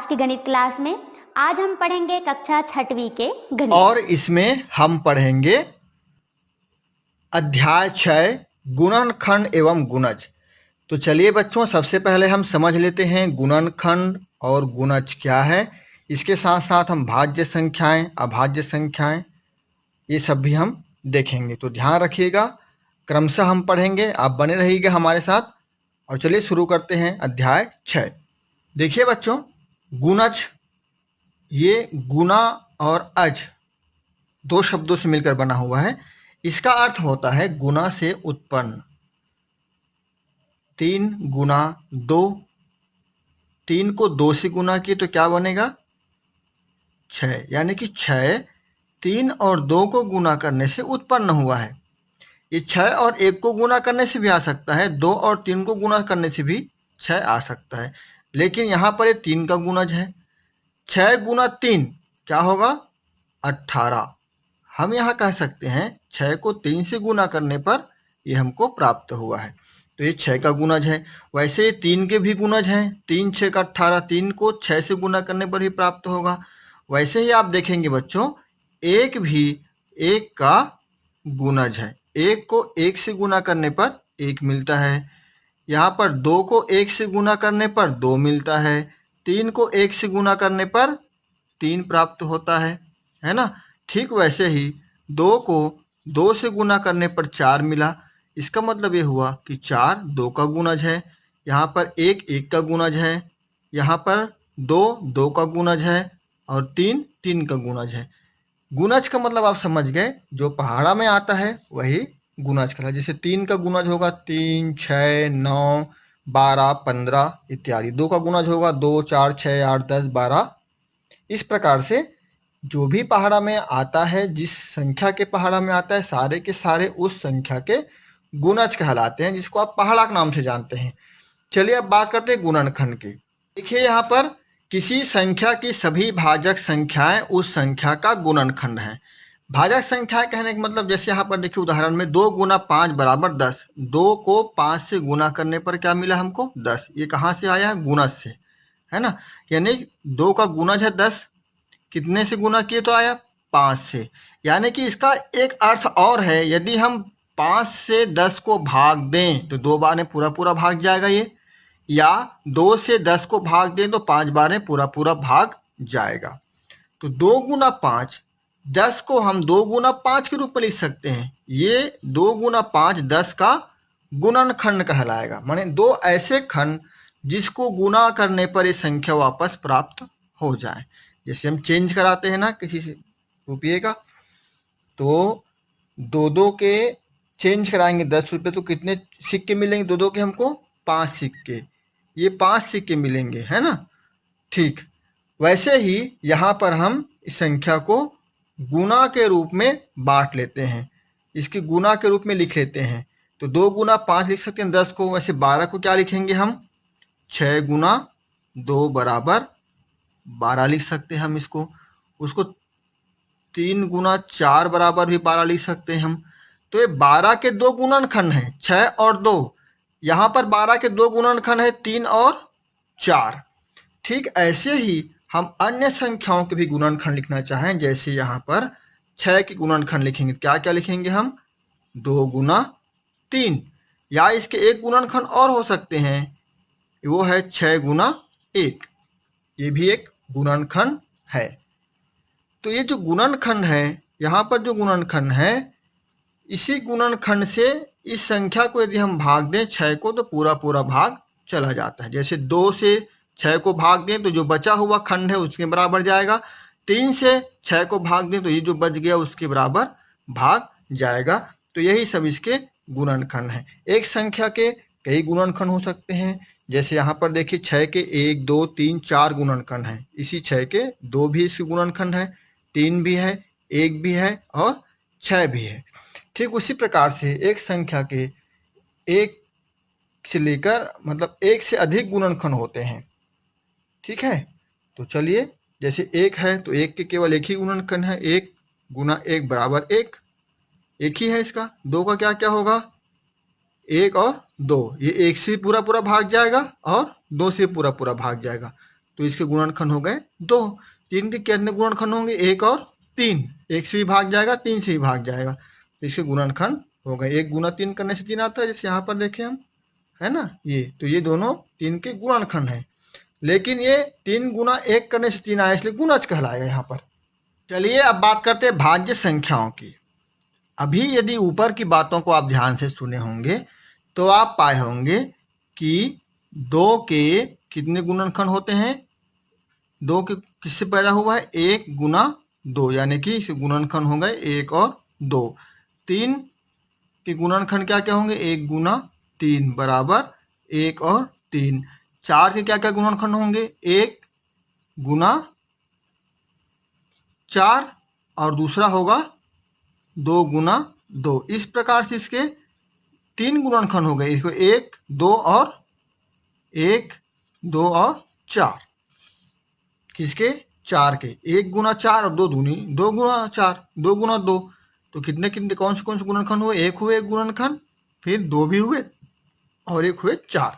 की गणित क्लास में। आज हम पढ़ेंगे कक्षा 6वीं के गणित और इसमें हम पढ़ेंगे अध्याय 6 गुणनखंड एवं गुणज। तो चलिए बच्चों, सबसे पहले हम समझ लेते हैं गुणनखंड और गुणज क्या है। इसके साथ साथ हम भाज्य संख्याएं, अभाज्य संख्याएं, ये सब भी हम देखेंगे। तो ध्यान रखिएगा, क्रमशः हम पढ़ेंगे, आप बने रहिएगा हमारे साथ। और चलिए शुरू करते हैं अध्याय 6। देखिए बच्चों, गुणज, ये गुणा और अज दो शब्दों से मिलकर बना हुआ है। इसका अर्थ होता है गुणा से उत्पन्न। 3 गुना 2, 3 को 2 से गुना किए तो क्या बनेगा 6, यानी कि 6 3 और 2 को गुना करने से उत्पन्न हुआ है। ये 6 और 1 को गुना करने से भी आ सकता है, 2 और 3 को गुना करने से भी 6 आ सकता है, लेकिन यहाँ पर ये 3 का गुणज है। 6 गुना 3 क्या होगा 18। हम यहाँ कह सकते हैं 6 को 3 से गुना करने पर ये हमको प्राप्त हुआ है, तो ये 6 का गुणज है। वैसे ये 3 के भी गुणज हैं, 3 6 का 18, 3 को 6 से गुना करने पर भी प्राप्त होगा। वैसे ही आप देखेंगे बच्चों, 1 भी 1 का गुणज है। 1 को 1 से गुना करने पर 1 मिलता है। यहाँ पर 2 को 1 से गुना करने पर 2 मिलता है। 3 को 1 से गुना करने पर 3 प्राप्त होता है ना। ठीक वैसे ही 2 को 2 से गुना करने पर 4 मिला। इसका मतलब ये हुआ कि 4 2 का गुणज है। यहाँ पर 1 1 का गुणज है, यहाँ पर 2 2 का गुणज है और 3 3 का गुणज है। गुणज का मतलब आप समझ गए, जो पहाड़ा में आता है वही गुणज कहलाता है। जैसे 3 का गुणज होगा 3 6 9 12 15 इत्यादि। 2 का गुणज होगा 2 4 6 8 10 12। इस प्रकार से जो भी पहाड़ा में आता है, जिस संख्या के पहाड़ा में आता है, सारे के सारे उस संख्या के गुणज कहलाते हैं, जिसको आप पहाड़ा के नाम से जानते हैं। चलिए अब बात करते हैं गुणनखंड की। देखिए यहाँ पर किसी संख्या की सभी भाजक संख्याएं उस संख्या का गुणनखंड है। भाजक संख्या कहने का मतलब, जैसे यहाँ पर देखिए उदाहरण में 2 गुना 5 बराबर 10। 2 को 5 से गुना करने पर क्या मिला हमको 10। ये कहाँ से आया है, गुणज से, है ना। यानी 2 का गुणज है 10, कितने से गुना किए तो आया 5 से। यानी कि इसका एक अर्थ और है, यदि हम 5 से 10 को भाग दें तो 2 बार में पूरा पूरा भाग जाएगा ये, या 2 से 10 को भाग दें तो 5 बार में पूरा पूरा भाग जाएगा। तो 2 गुना 5, 10 को हम 2 गुना 5 के रूप में लिख सकते हैं। ये 2 गुना 5 10 का गुणनखंड कहलाएगा। माने 2 ऐसे खंड जिसको गुना करने पर ये संख्या वापस प्राप्त हो जाए। जैसे हम चेंज कराते हैं ना किसी से रुपये का, तो 2 के चेंज कराएंगे 10 रुपये, तो कितने सिक्के मिलेंगे 2 के हमको 5 सिक्के। ये 5 सिक्के मिलेंगे, है ना। ठीक वैसे ही यहाँ पर हम इस संख्या को गुना के रूप में बांट लेते हैं, इसकी गुना के रूप में लिख लेते हैं। तो 2 गुना 5 लिख सकते हैं 10 को। वैसे 12 को क्या लिखेंगे हम, 6 गुना 2 बराबर 12 लिख सकते हैं हम इसको। उसको 3 गुना 4 बराबर भी 12 लिख सकते हैं हम। तो ये 12 के 2 गुणनखंड हैं, 6 और 2। यहाँ पर 12 के 2 गुणनखंड है 3 और 4। ठीक ऐसे ही हम अन्य संख्याओं के भी गुणनखंड लिखना चाहें, जैसे यहाँ पर 6 के गुणनखंड लिखेंगे, क्या क्या लिखेंगे हम, 2 गुना 3, या इसके एक गुणनखंड और हो सकते हैं, वो है 6 गुना 1। ये भी एक गुणनखंड है। तो ये जो गुणनखंड है, यहाँ पर जो गुणनखंड है, इसी गुणनखंड से इस संख्या को यदि हम भाग दें 6 को, तो पूरा पूरा भाग चला जाता है। जैसे 2 से 6 को भाग दें तो जो बचा हुआ खंड है उसके बराबर जाएगा। 3 से 6 को भाग दें तो ये जो बच गया उसके बराबर भाग जाएगा। तो यही सब इसके गुणनखंड हैं। एक संख्या के कई गुणनखंड हो सकते हैं। जैसे यहाँ पर देखिए 6 के 1 2 3 4 गुणनखंड हैं। इसी 6 के 2 भी इसके गुणनखंड है, 3 भी है, 1 भी है और 6 भी है। ठीक उसी प्रकार से एक संख्या के 1 से लेकर मतलब 1 से अधिक गुणनखंड होते हैं। ठीक है, तो चलिए, जैसे 1 है तो 1 के केवल एक ही गुणनखंड है, 1 गुना 1 बराबर 1, एक ही है इसका। 2 का क्या क्या होगा, 1 और 2, ये 1 से पूरा पूरा भाग जाएगा और 2 से पूरा पूरा भाग जाएगा। तो इसके गुणनखंड हो गए 2। 3 के कितने गुणनखंड होंगे? 1 और 3। 1 से भी भाग जाएगा, 3 से भी भाग जाएगा, तो इसके गुणनखंड हो गए। 1 गुना 3 करने से 3 आता है, जैसे यहाँ पर देखें हम, है ना, ये तो ये दोनों 3 के गुणनखंड हैं। लेकिन ये 3 गुना 1 करने से 3 आया, इसलिए गुणज कहलाएगा यहाँ पर। चलिए अब बात करते हैं भाज्य संख्याओं की। अभी यदि ऊपर की बातों को आप ध्यान से सुने होंगे तो आप पाए होंगे कि 2 के कितने गुणनखंड होते हैं? 2 के किससे पैदा हुआ है? 1 गुना 2, यानी कि इसे गुणनखंड हो गए 1 और 2। 3 के गुणनखंड क्या क्या होंगे? 1 गुना 3 बराबर 1 और 3। 4 के क्या क्या गुणनखंड होंगे? 1 गुना 4 और दूसरा होगा 2 गुना 2। इस प्रकार से इसके 3 गुणनखंड हो गए। इसको 1, 2 और 1, 2 और 4। किसके? 4 के। 1 गुना 4 और 2 दूनी 2 गुना 4, 2 गुना 2, तो कितने कितने कौन से गुणनखंड हुए? 1 हुए 1 गुणनखंड, फिर 2 भी हुए और 1 हुए 4।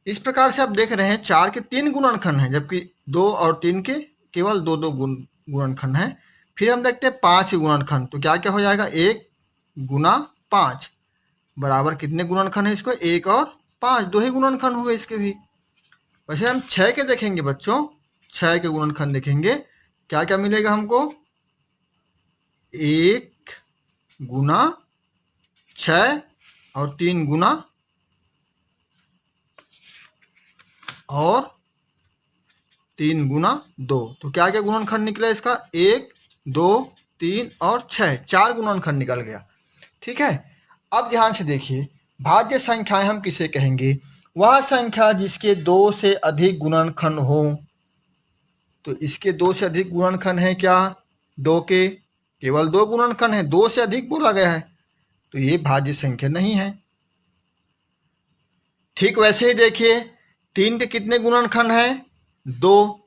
इस प्रकार से आप देख रहे हैं 4 के 3 गुणनखंड हैं, जबकि 2 और 3 के केवल 2 गुणनखंड हैं। फिर हम देखते हैं 5 गुणनखंड, तो क्या क्या हो जाएगा? 1 गुना 5 बराबर कितने गुणनखंड है? इसको 1 और 5, 2 ही गुणनखंड हुए इसके भी। वैसे हम 6 के देखेंगे बच्चों, 6 के गुणनखंड देखेंगे, क्या क्या मिलेगा हमको? 1 गुना 6 और 3 गुना और 3 गुना 2, तो क्या क्या गुणनखंड निकला इसका? 1, 2, 3 और 6, 4 गुणनखंड निकल गया। ठीक है, अब ध्यान से देखिए, भाज्य संख्याएं हम किसे कहेंगे? वह संख्या जिसके 2 से अधिक गुणनखंड हो। तो इसके 2 से अधिक गुणनखंड है क्या? 2 के केवल 2 गुणनखंड है, 2 से अधिक बोला गया है, तो ये भाज्य संख्या नहीं है। ठीक वैसे ही देखिए 3 के कितने गुणनखंड है? 2।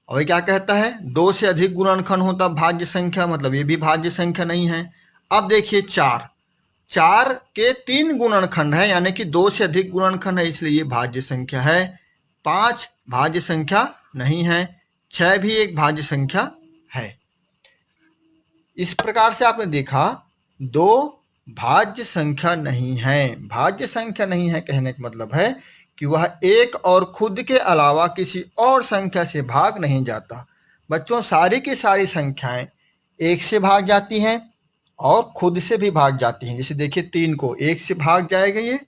और क्या कहता है? 2 से अधिक गुणनखंड होता भाज्य संख्या, मतलब ये भी भाज्य संख्या नहीं है। अब देखिए 4 के 3 गुणनखंड है, यानी कि 2 से अधिक गुणनखंड है, इसलिए ये भाज्य संख्या है। 5 भाज्य संख्या नहीं है। 6 भी एक भाज्य संख्या है। इस प्रकार से आपने देखा 2 भाज्य संख्या नहीं है। भाज्य संख्या नहीं है कहने का मतलब है कि वह एक और खुद के अलावा किसी और संख्या से भाग नहीं जाता। बच्चों सारी की सारी संख्याएं 1 से भाग जाती हैं और खुद से भी भाग जाती हैं। जैसे देखिए 3 को 1 से भाग जाएगा ये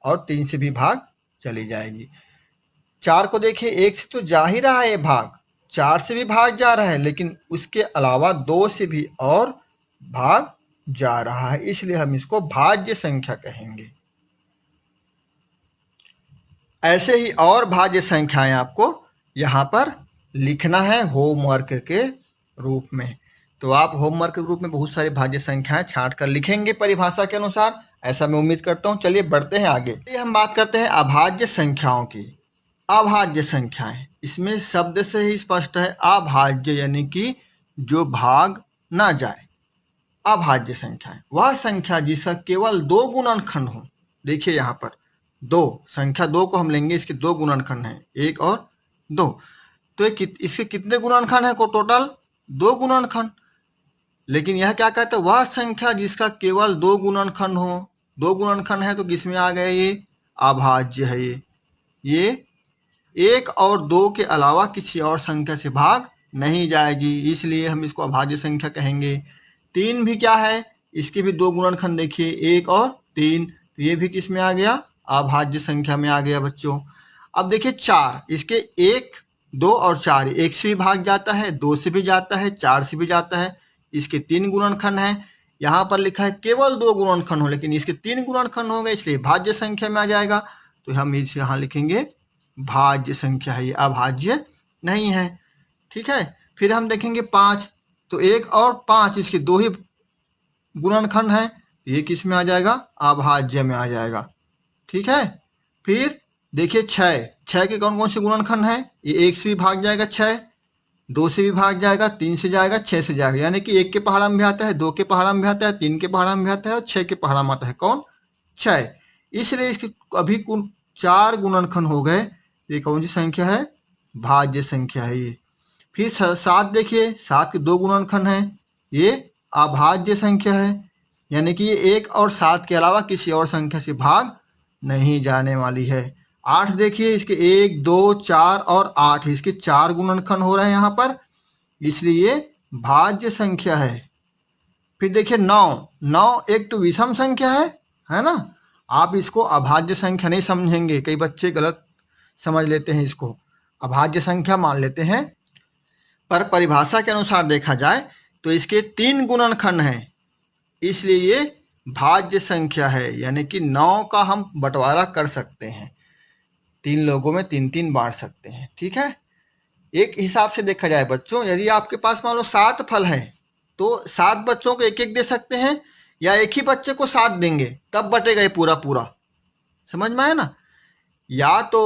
और 3 से भी भाग चली जाएगी। 4 को देखिए 1 से तो जा ही रहा है ये भाग, 4 से भी भाग जा रहा है, लेकिन उसके अलावा 2 से भी और भाग जा रहा है, इसलिए हम इसको भाज्य संख्या कहेंगे। ऐसे ही और भाज्य संख्याएं आपको यहाँ पर लिखना है होमवर्क के रूप में। तो आप होमवर्क के रूप में बहुत सारी भाज्य संख्याएं छांट कर लिखेंगे परिभाषा के अनुसार, ऐसा मैं उम्मीद करता हूँ। चलिए बढ़ते हैं आगे। हम बात करते हैं अभाज्य संख्याओं की। अभाज्य संख्याएं, इसमें शब्द से ही स्पष्ट है, अभाज्य यानी कि जो भाग ना जाए। अभाज्य संख्याएं वह संख्या जिसका केवल 2 गुणनखंड हो। देखिए यहाँ पर 2, संख्या 2 को हम लेंगे, इसके 2 गुणनखंड हैं, 1 और 2, तो इसके कितने गुणनखंड है? को टोटल 2 गुणनखंड। लेकिन यह क्या कहता है? वह संख्या जिसका केवल 2 गुणनखंड हो। 2 गुणनखंड है तो किसमें आ गया? ये अभाज्य है। ये 1 और 2 के अलावा किसी और संख्या से भाग नहीं जाएगी, इसलिए हम इसको अभाज्य संख्या कहेंगे। 3 भी क्या है? इसके भी 2 गुणनखंड देखिए, 1 और 3, तो ये भी किस में आ गया? अभाज्य संख्या में आ गया बच्चों। अब देखिए 4, इसके 1, 2 और 4, 1 से भी भाग जाता है, 2 से भी जाता है, 4 से भी जाता है, इसके 3 गुणनखंड हैं। यहाँ पर लिखा है केवल 2 गुणनखंड हो, लेकिन इसके 3 गुणनखंड हो गए, इसलिए भाज्य संख्या में आ जाएगा। तो हम इसे यहाँ लिखेंगे भाज्य संख्या है, ये अभाज्य नहीं है। ठीक है, फिर हम देखेंगे 5, तो 1 और 5 इसके 2 ही गुणनखंड हैं, ये किस में आ जाएगा? अभाज्य में आ जाएगा। ठीक है, फिर देखिए 6 के कौन कौन से गुणनखंड हैं? ये 1 से भी भाग जाएगा 6, 2 से भी भाग जाएगा, 3 से जाएगा, 6 से जाएगा, यानी कि 1 के पहाड़ा में भी आता है, 2 के पहाड़ा में भी आता है, 3 के पहाड़ा में भी आता है और 6 के पहाड़ा में आता है। कौन? 6। इसलिए इसके अभी कुल 4 गुणनखंड हो गए। ये कौन सी संख्या है? भाज्य संख्या है ये। फिर 7 देखिए, 7 के 2 गुणनखंड हैं, ये अभाज्य संख्या है, यानी कि ये 1 और 7 के अलावा किसी और संख्या से भाग नहीं जाने वाली है। 8 देखिए, इसके 1, 2, 4 और 8, इसके 4 गुणनखंड हो रहे हैं यहाँ पर, इसलिए भाज्य संख्या है। फिर देखिए 9 एक तो विषम संख्या है ना। आप इसको अभाज्य संख्या नहीं समझेंगे, कई बच्चे गलत समझ लेते हैं, इसको अभाज्य संख्या मान लेते हैं, पर परिभाषा के अनुसार देखा जाए तो इसके 3 गुणनखंड हैं, इसलिए ये भाज्य संख्या है, यानी कि 9 का हम बंटवारा कर सकते हैं, 3 लोगों में 3-3 बांट सकते हैं। ठीक है, एक हिसाब से देखा जाए बच्चों, यदि आपके पास मान लो 7 फल है तो 7 बच्चों को 1-1 दे सकते हैं, या एक ही बच्चे को 7 देंगे तब बटेगा ये पूरा पूरा। समझ में आया ना। या तो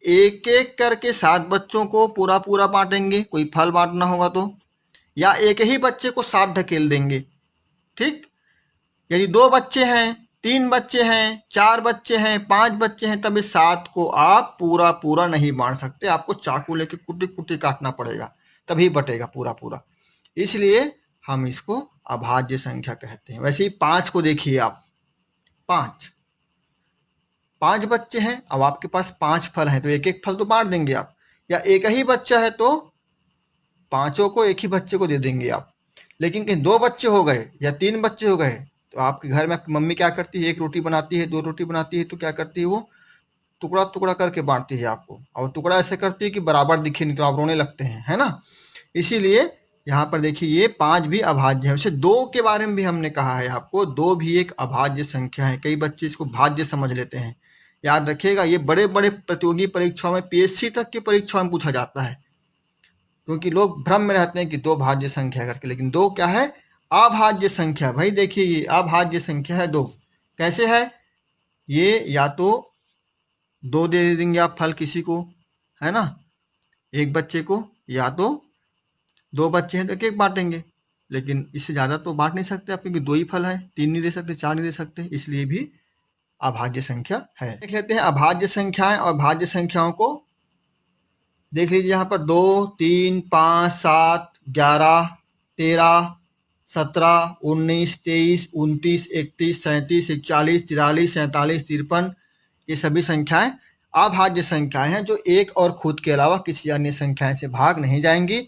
एक एक करके 7 बच्चों को पूरा पूरा बांटेंगे, कोई फल बांटना होगा तो, या एक ही बच्चे को 7 ढकेल देंगे। ठीक, यदि 2 बच्चे हैं, 3 बच्चे हैं, 4 बच्चे हैं, 5 बच्चे हैं, तब इस 7 को आप पूरा पूरा नहीं बांट सकते, आपको चाकू लेके कुटी कुटी काटना पड़ेगा, तभी बटेगा पूरा पूरा, इसलिए हम इसको अभाज्य संख्या कहते हैं। वैसे ही 5 को देखिए आप, 5 बच्चे हैं, अब आपके पास 5 फल हैं तो एक एक फल तो बांट देंगे आप, या एक ही बच्चा है तो 5 को एक ही बच्चे को दे देंगे आप। लेकिन कहीं 2 बच्चे हो गए या 3 बच्चे हो गए तो आपके घर में आपकी मम्मी क्या करती है, 1 रोटी बनाती है, 2 रोटी बनाती है, तो क्या करती है वो टुकड़ा टुकड़ा करके बांटती है आपको, और टुकड़ा ऐसे करती है कि बराबर दिखे, नहीं तो आप रोने लगते हैं, है ना। इसीलिए यहाँ पर देखिए ये 5 भी अभाज्य है। वैसे 2 के बारे में भी हमने कहा है आपको, 2 भी एक अभाज्य संख्या है, कई बच्चे इसको भाज्य समझ लेते हैं। याद रखिएगा, ये बड़े बड़े प्रतियोगी परीक्षाओं में, पीएससी तक की परीक्षाओं में पूछा जाता है, क्योंकि लोग भ्रम में रहते हैं कि 2 भाज्य संख्या करके, लेकिन 2 क्या है, अभाज्य संख्या। भाई देखिए ये अभाज्य संख्या है 2। कैसे है ये, या तो 2 दे देंगे आप फल किसी को, है ना, एक बच्चे को, या तो 2 बच्चे हैं तो एक बांटेंगे, लेकिन इससे ज़्यादा तो बांट नहीं सकते आप, क्योंकि 2 ही फल है, 3 नहीं दे सकते, 4 नहीं दे सकते, इसलिए भी अभाज्य संख्या है। देख लेते हैं अभाज्य संख्याएं और भाज्य संख्याओं को। देख लीजिए यहाँ पर 2, 3, 5, 7, 11, 13, 17, 19, 23, 29, 31, 37, 41, 43, 47, 53, ये सभी संख्याएं अभाज्य संख्याएं हैं, जो एक और खुद के अलावा किसी अन्य संख्याएं से भाग नहीं जाएंगी।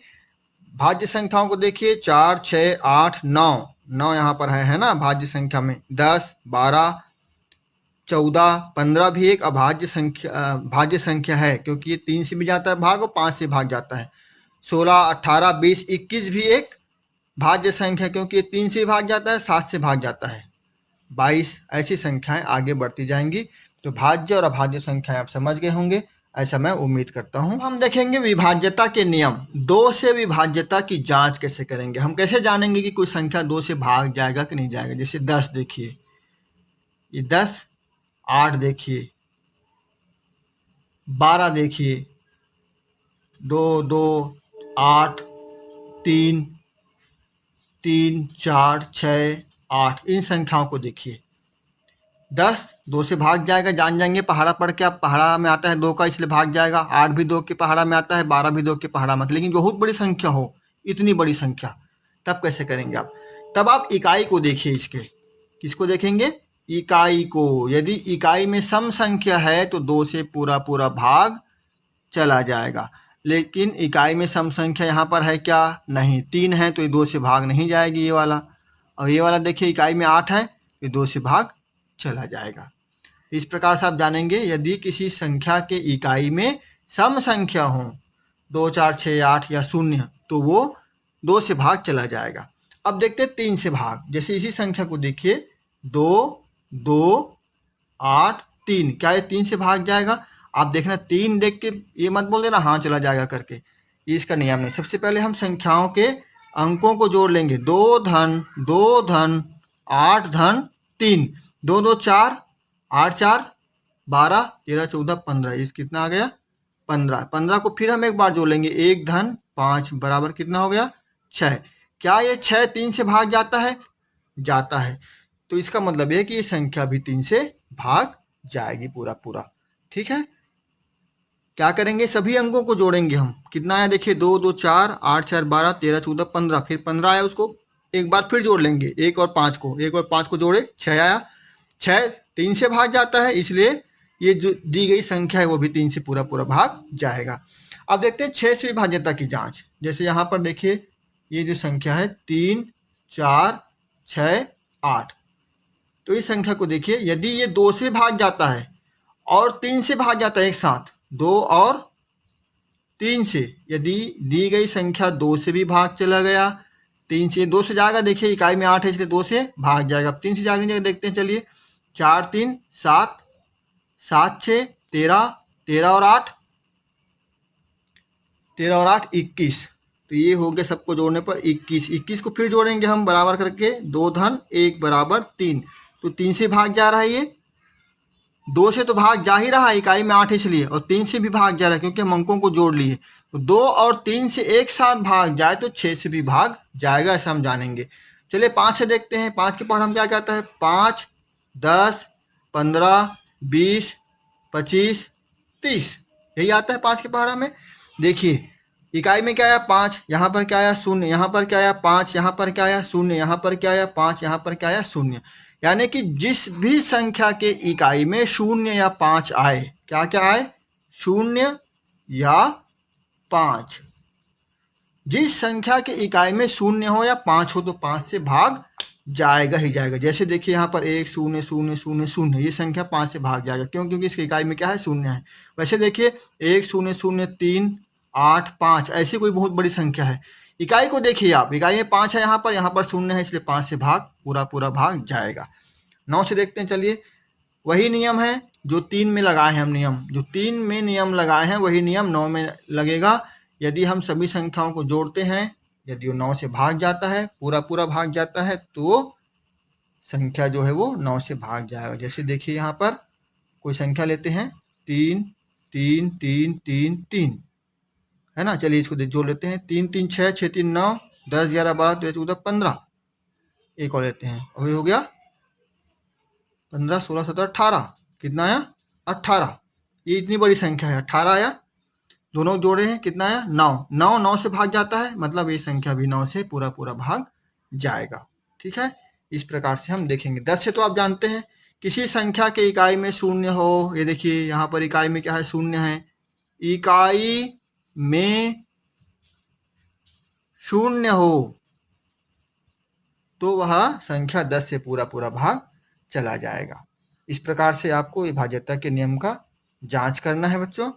भाज्य संख्याओं को देखिए 4, 6, 8, 9 यहाँ पर है ना भाज्य संख्या में, 10, 12, 14, 15 भी एक अभाज्य संख्या, भाज्य संख्या है, क्योंकि ये 3 से भी जाता है भाग और 5 से भाग जाता है। 16, 18, 20, 21 भी एक भाज्य संख्या, क्योंकि ये 3 से भाग जाता है, 7 से भाग जाता है। 22 ऐसी संख्याएं आगे बढ़ती जाएंगी। तो भाज्य और अभाज्य संख्याएं आप समझ गए होंगे, ऐसा मैं उम्मीद करता हूं। हम देखेंगे विभाज्यता के नियम। 2 से विभाज्यता की जांच कैसे करेंगे, हम कैसे जानेंगे कि कोई संख्या 2 से भाग जाएगा कि नहीं जाएगा। जैसे 10 देखिए, ये 10, 8 देखिए, 12 देखिए, 2, 2, 8, 3, 3, 4, 6, 8, इन संख्याओं को देखिए। 10 2 से भाग जाएगा, जान जाएंगे पहाड़ा पढ़ के आप, पहाड़ा में आता है 2 का इसलिए भाग जाएगा। 8 भी 2 के पहाड़ा में आता है, 12 भी 2 के पहाड़ा में, लेकिन बहुत बड़ी संख्या हो, इतनी बड़ी संख्या, तब कैसे करेंगे आप। तब आप इकाई को देखिए, इसके किसको देखेंगे, इकाई को। यदि इकाई में सम संख्या है तो 2 से पूरा पूरा भाग चला जाएगा, लेकिन इकाई में सम संख्या यहाँ पर है क्या, नहीं, 3 है तो ये 2 से भाग नहीं जाएगी ये वाला। और ये वाला देखिए इकाई में 8 है, ये 2 से भाग चला जाएगा। इस प्रकार से आप जानेंगे यदि किसी संख्या के इकाई में सम संख्या हो 2, 4, 6, 8 या 0, तो वो 2 से भाग चला जाएगा। अब देखते हैं 3 से भाग। जैसे इसी संख्या को देखिए, 2, 2, 8, 3, क्या ये 3 से भाग जाएगा। आप देखना 3 देख के ये मत बोल देना हाँ चला जाएगा करके, ये इसका नियम नहीं। सबसे पहले हम संख्याओं के अंकों को जोड़ लेंगे। 2 धन 2 धन 8 धन 3, 2 2 4, 8 4 12, 13 14 15, इस कितना आ गया 15। 15 को फिर हम एक बार जोड़ लेंगे, 1 धन 5 बराबर कितना हो गया 6। क्या ये 6 3 से भाग जाता है, जाता है, तो इसका मतलब है कि ये संख्या भी 3 से भाग जाएगी पूरा पूरा। ठीक है, क्या करेंगे, सभी अंकों को जोड़ेंगे हम। कितना आया देखिए, 2 2 4, 8 4 12, 13 14 15, फिर 15 आया, उसको एक बार फिर जोड़ लेंगे, 1 और 5 को जोड़े 6 आया। 6 3 से भाग जाता है, इसलिए ये जो दी गई संख्या है वो भी 3 से पूरा पूरा भाग जाएगा। अब देखते हैं 6 से विभाज्यता की जांच। जैसे यहाँ पर देखिए, ये जो संख्या है 3 4 6 8, तो इस संख्या को देखिए, यदि ये 2 से भाग जाता है और 3 से भाग जाता है एक साथ, 2 और 3 से, यदि दी गई संख्या 2 से भी भाग चला गया, 3 से 2 से जाएगा, देखिए इकाई में 8 है इसलिए 2 से भाग जाएगा। अब 3 से जाने जगह देखते हैं, चलिए 4 3 7, 7 6 13, 13 और 8 21, तो ये हो गया सबको जोड़ने पर 21। 21 को फिर जोड़ेंगे हम बराबर करके, 2 धन 1 बराबर 3, तो 3 से भाग जा रहा है, ये 2 से तो भाग जा ही रहा है, इकाई में 8 इसलिए, और 3 से भी भाग जा रहा है क्योंकि हम अंकों को जोड़ लिए। तो 2 और 3 से एक साथ भाग जाए तो 6 से भी भाग जाएगा, ऐसा हम जानेंगे। चलिए 5 से देखते हैं। 5 के पहाड़ हम क्या कहता है, 5 10 15 20 25 30, यही आता है 5 के पहाड़ा में। देखिए इकाई में क्या आया 5, यहाँ पर क्या आया 0, यहाँ पर क्या आया 5, यहाँ पर क्या आया 0, यहाँ पर क्या आया 5, यहाँ पर क्या आया 0। यानी कि जिस भी संख्या के इकाई में 0 या 5 आए, क्या क्या आए, 0 या 5, जिस संख्या के इकाई में 0 हो या 5 हो तो 5 से भाग जाएगा ही जाएगा। जैसे देखिए यहाँ पर 1 0 0 0 0, ये संख्या 5 से भाग जाएगा, क्यों, क्योंकि इसकी इकाई में क्या है 0 है। वैसे देखिए 1 0 0 3 8 5, ऐसी कोई बहुत बड़ी संख्या है, इकाई को देखिए आप, इकाई में 5 है, यहाँ पर 0 है, इसलिए 5 से भाग पूरा पूरा भाग जाएगा। 9 से देखते हैं, चलिए वही नियम है जो 3 में लगाए हैं हम, नियम जो 3 में नियम लगाए हैं वही नियम 9 में लगेगा। यदि हम सभी संख्याओं को जोड़ते हैं, यदि वो 9 से भाग जाता है, पूरा पूरा भाग जाता है, तो संख्या जो है वो 9 से भाग जाएगा। जैसे देखिए यहाँ पर कोई संख्या लेते हैं 3 3 3 3 3, है ना। चलिए इसको जोड़ लेते हैं, 3 3 6 6 3 9 10 11 12 13 14 15, एक और लेते हैं, अभी हो गया 15 16 17 18, कितना आया 18, ये इतनी बड़ी संख्या है 18 आया, दोनों जोड़े हैं, कितना आया 9, 9 9 से भाग जाता है, मतलब ये संख्या भी 9 से पूरा पूरा भाग जाएगा। ठीक है, इस प्रकार से हम देखेंगे। 10 से तो आप जानते हैं, किसी संख्या के इकाई में 0 हो, ये देखिए यहाँ पर इकाई में क्या है 0 है, इकाई में 0 हो तो वह संख्या 10 से पूरा पूरा भाग चला जाएगा। इस प्रकार से आपको विभाज्यता के नियम का जांच करना है बच्चों।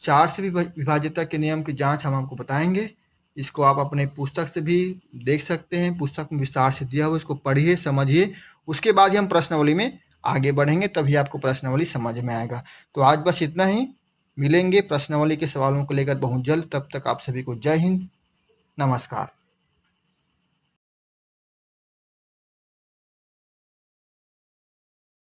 4 से भी विभाज्यता के नियम की जांच हम आपको बताएंगे। इसको आप अपने पुस्तक से भी देख सकते हैं, पुस्तक में विस्तार से दिया हुआ, इसको पढ़िए समझिए, उसके बाद ही हम प्रश्नावली में आगे बढ़ेंगे, तभी आपको प्रश्नावली समझ में आएगा। तो आज बस इतना ही, मिलेंगे प्रश्नावली के सवालों को लेकर बहुत जल्द। तब तक आप सभी को जय हिंद, नमस्कार।